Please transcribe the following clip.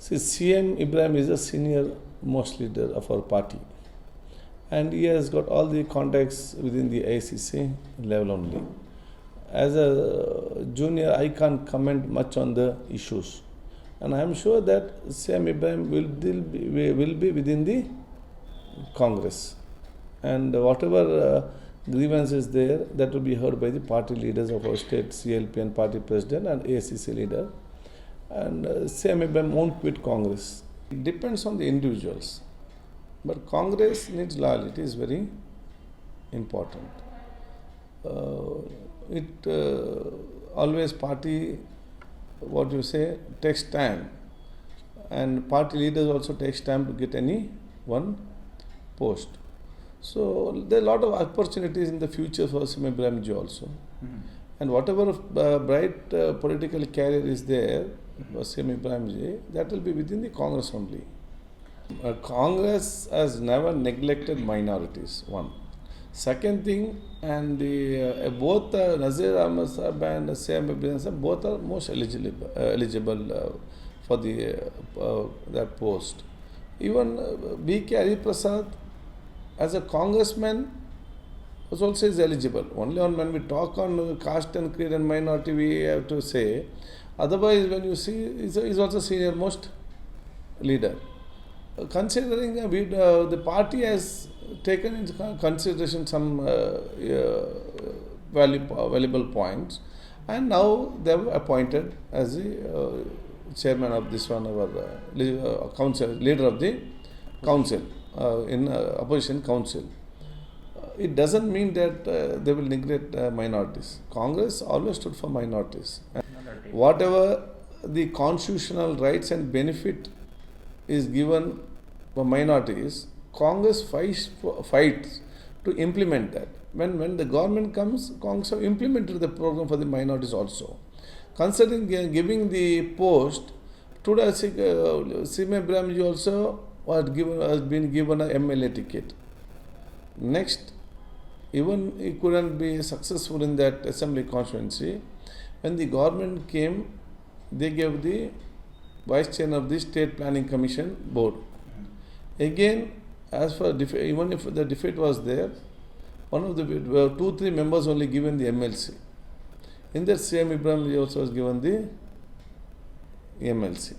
See, CM Ibrahim is a senior most leader of our party, and he has got all the contacts within the AICC level only. As a junior, I can't comment much on the issues, and I am sure that CM Ibrahim will be within the Congress, and whatever grievances there, that will be heard by the party leaders of our state, CLP and party president and AICC leader. And CM Ibrahim won't quit Congress. It depends on the individuals, but Congress needs loyalty, is very important. Always party, what you say, takes time, and party leaders also takes time to get any one post. So there are a lot of opportunities in the future for CM Ibrahim ji also. Mm-hmm. And whatever bright political career is there for CM Ibrahim ji, that will be within the Congress only. Congress has never neglected minorities, one. Second thing, and both Nazir Ahmed Sahab and CM Ibrahim Sahab, both are most eligible for that post. Even B.K. Hari Prasad, as a congressman, was also is eligible. Only when we talk on caste and creed and minority, we have to say. Otherwise, when you see, he's also senior most leader. Considering the party has taken into consideration some valuable points, and now they have appointed as the chairman of this one, our council, leader of the council. In opposition council. It doesn't mean that they will neglect minorities. Congress always stood for minorities. And whatever the constitutional rights and benefit is given for minorities, Congress fights to implement that. When the government comes, Congress have implemented the program for the minorities also. Considering giving the post, today CM Ibrahim ji also has been given a MLA ticket. Next, even he couldn't be successful in that assembly constituency. When the government came, they gave the vice chair of the State Planning Commission board. Again, as for even if the defeat was there, one of the 2-3 members only given the MLC. In that CM Ibrahim also was given the MLC.